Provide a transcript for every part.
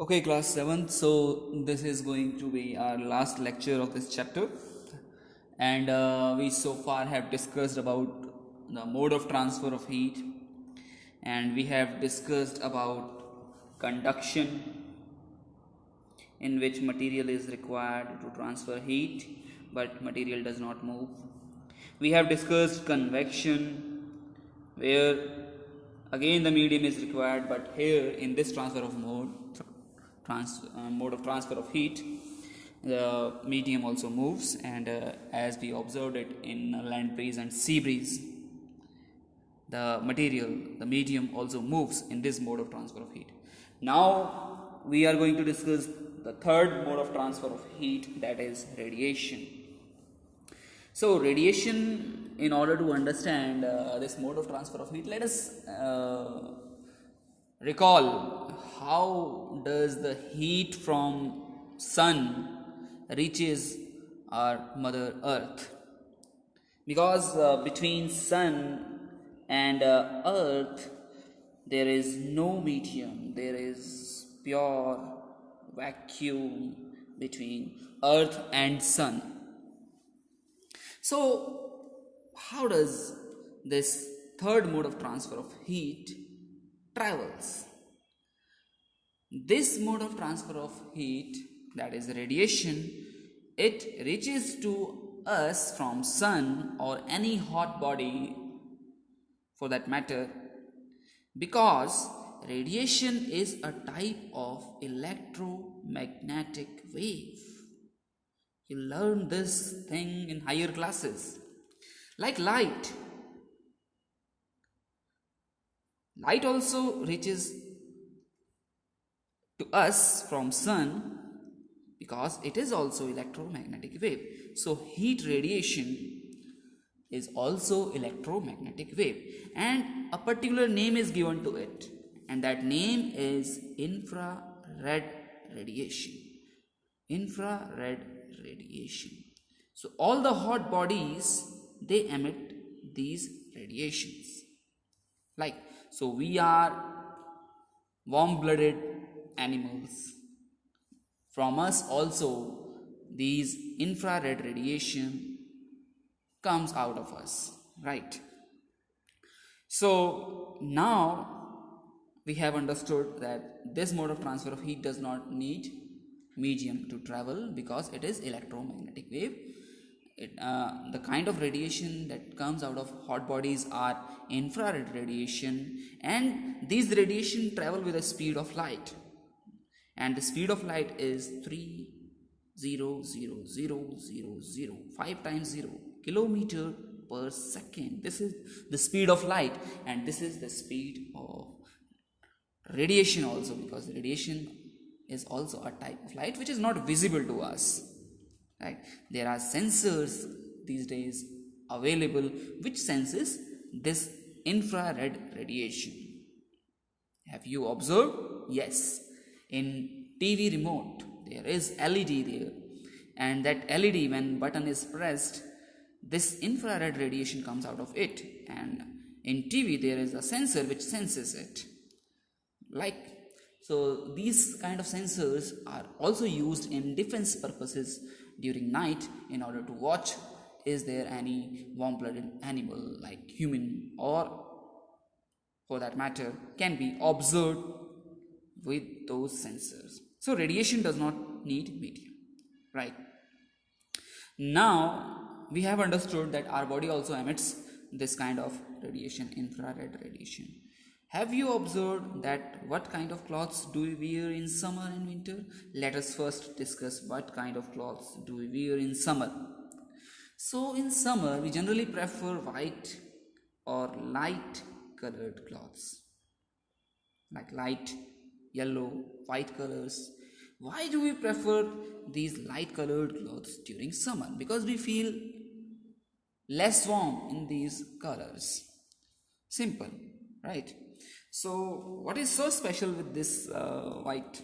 Okay, class 7th. So, this is going to be our last lecture of this chapter, and we so far have discussed about the mode of transfer of heat, and we have discussed about conduction, in which material is required to transfer heat, but material does not move. We have discussed convection, where again the medium is required, but here in this transfer of mode of transfer of heat, the medium also moves, and as we observed it in land breeze and sea breeze, the medium also moves in this mode of transfer of heat. Now we are going to discuss the third mode of transfer of heat, that is radiation. So radiation, in order to understand this mode of transfer of heat, let us recall how does the heat from sun reaches our mother earth. Because between sun and earth there is no medium, there is pure vacuum between earth and sun. So how does this third mode of transfer of heat travels? This mode of transfer of heat, that is radiation, it reaches to us from sun or any hot body for that matter, because radiation is a type of electromagnetic wave. You learn this thing in higher classes. Like light. Light also reaches to us from sun because it is also electromagnetic wave. So heat radiation is also electromagnetic wave, and a particular name is given to it, and that name is infrared radiation. Infrared radiation. So all the hot bodies, they emit these radiations. Like, so we are warm-blooded animals. From us also these infrared radiation comes out of us, right? So now we have understood that this mode of transfer of heat does not need medium to travel because it is electromagnetic wave. The kind of radiation that comes out of hot bodies are infrared radiation, and these radiation travel with the speed of light, and the speed of light is 5 times 0 kilometer per second. This is the speed of light, and this is the speed of radiation also, because radiation is also a type of light which is not visible to us, right? There are sensors these days available which senses this infrared radiation. Have you observed? Yes, in TV remote there is LED there, and that LED, when button is pressed, this infrared radiation comes out of it, and in TV there is a sensor which senses it. So these kind of sensors are also used in defense purposes during night, in order to watch is there any warm-blooded animal like human, or for that matter can be observed with those sensors. So radiation does not need medium, right? Now we have understood that our body also emits this kind of radiation, infrared radiation. Have you observed that what kind of clothes do we wear in summer and winter? Let us first discuss what kind of clothes do we wear in summer. So in summer we generally prefer white or light colored clothes, like light yellow, white colors. Why do we prefer these light colored clothes during summer? Because we feel less warm in these colors. Simple, right? So what is so special with this white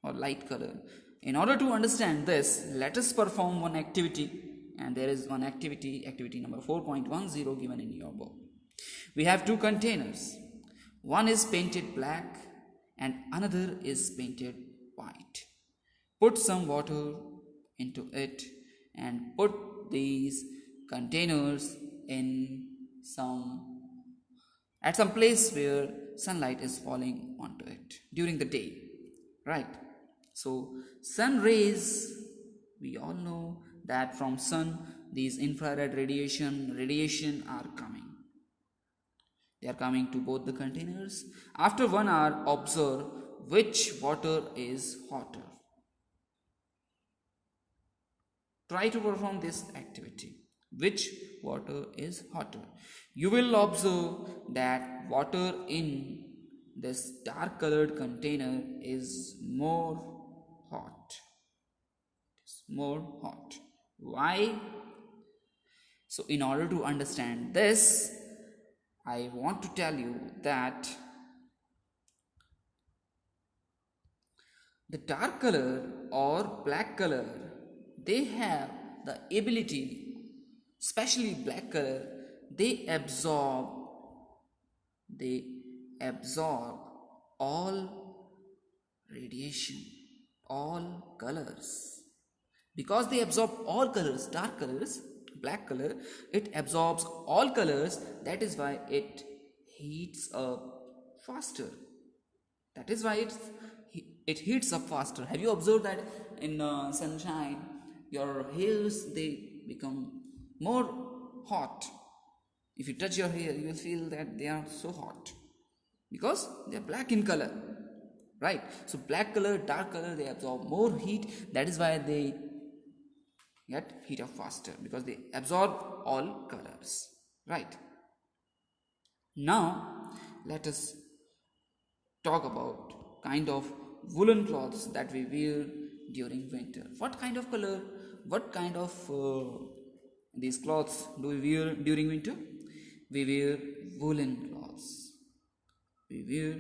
or light color? In order to understand this, let us perform one activity, and there is one activity number 4.10 given in your book. We have two containers. One is painted black and another is painted white. Put some water into it and put these containers in some place where sunlight is falling onto it during the day, right? So sun rays, we all know that from sun these infrared radiation are coming. They are coming to both the containers. After 1 hour, observe which water is hotter. Try to perform this activity. Which water is hotter? You will observe that water in this dark colored container is more hot. It's more hot. Why? So, in order to understand this, I want to tell you that the dark color or black color, they have the ability, especially black color, they absorb all radiation, all colors. Because they absorb all colors, dark colors, black color, it absorbs all colors. That is why it heats up faster. That is why it heats up faster. Have you observed that in sunshine, your hairs, they become more hot? If you touch your hair, you will feel that they are so hot because they are black in color, right? So black color, dark color, they absorb more heat. That is why they get heat up faster, because they absorb all colors, right? Now let us talk about kind of woolen clothes that we wear during winter. What kind of color, what kind of these clothes do we wear during winter? We wear woolen clothes. We wear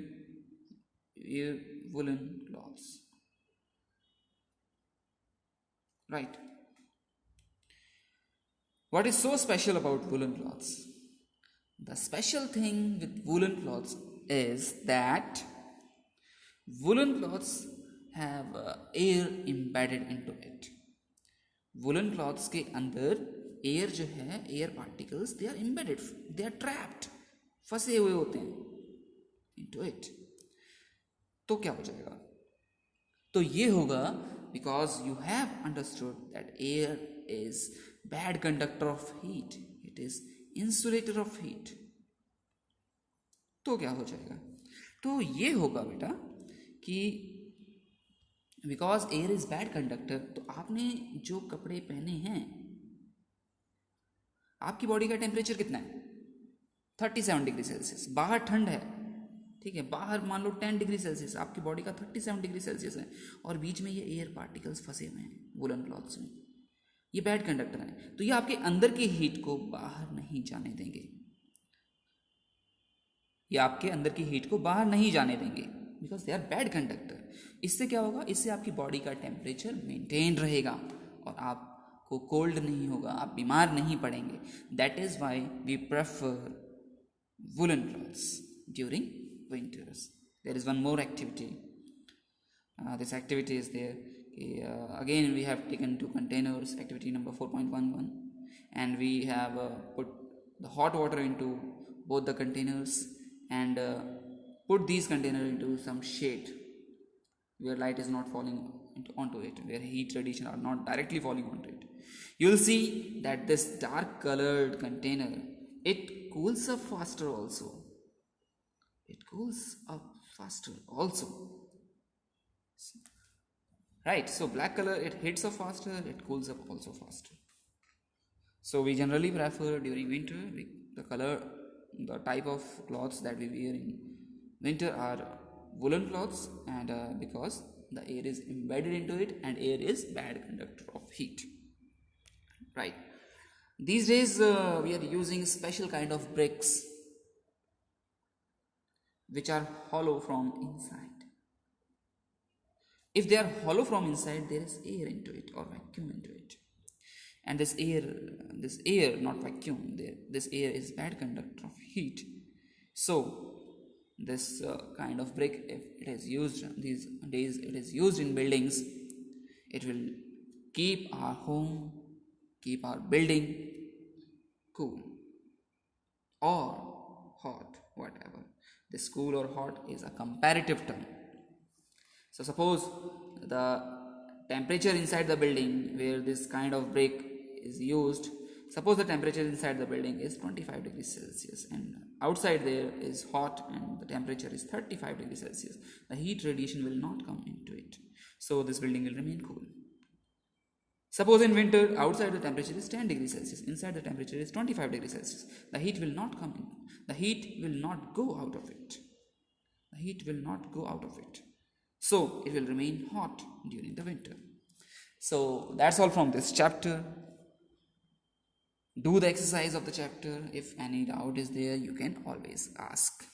woolen clothes, right? What is so special about woolen cloths? The special thing with woolen cloths is that woolen cloths have air embedded into it. Woolen cloths के अंदर air जो है, air particles, they are embedded, they are trapped, फंसे हुए होते हैं into it. तो क्या हो जाएगा? तो ये होगा because you have understood that air is bad conductor of heat, it is insulator of heat. तो क्या हो जाएगा? तो ये होगा बेटा कि because air is bad conductor, तो आपने जो कपड़े पहने हैं, आपकी बॉडी का टेम्परेचर कितना है? 37 डिग्री सेल्सियस. बाहर ठंड है, ठीक है, बाहर मान लो 10 डिग्री सेल्सियस, आपकी बॉडी का 37 डिग्री सेल्सियस है, और बीच में ये एयर पार्टिकल्स फंसे हुए हैं वुलन क्लॉथ्स में. ये बैड कंडक्टर है, तो ये आपके अंदर की हीट को बाहर नहीं जाने देंगे. ये आपके अंदर की हीट को बाहर नहीं जाने देंगे because they are bad conductor. इससे क्या होगा? इससे आपकी बॉडी का टेम्परेचर मेंटेन रहेगा और आपको कोल्ड नहीं होगा, आप बीमार नहीं पड़ेंगे. That is why we prefer woolen clothes during winters. There is one more activity. This activity is there. Again, we have taken 2 containers, activity number 4.11, and we have put the hot water into both the containers and put these containers into some shade where light is not falling onto it, where heat radiation are not directly falling onto it. You will see that this dark colored container, it cools up faster also. It cools up faster also. Right, so black color, it heats up faster, it cools up also faster. So we generally prefer during winter, the type of clothes that we wear in winter are woolen clothes, and because the air is embedded into it and air is bad conductor of heat. Right. These days we are using special kind of bricks which are hollow from inside. If they are hollow from inside, there is air into it or vacuum into it, and this air not vacuum, this air is bad conductor of heat. So this kind of brick, if it is used these days, it is used in buildings, it will keep our home, keep our building cool or hot, whatever. This cool or hot is a comparative term. So suppose the temperature inside the building where this kind of brick is used, suppose the temperature inside the building is 25 degrees Celsius and outside there is hot and the temperature is 35 degrees Celsius. The heat radiation will not come into it. So this building will remain cool. Suppose in winter, outside the temperature is 10 degrees Celsius, inside the temperature is 25 degrees Celsius. The heat will not come in. The heat will not go out of it. The heat will not go out of it. So it will remain hot during the winter. So that's all from this chapter. Do the exercise of the chapter. If any doubt is there, you can always ask.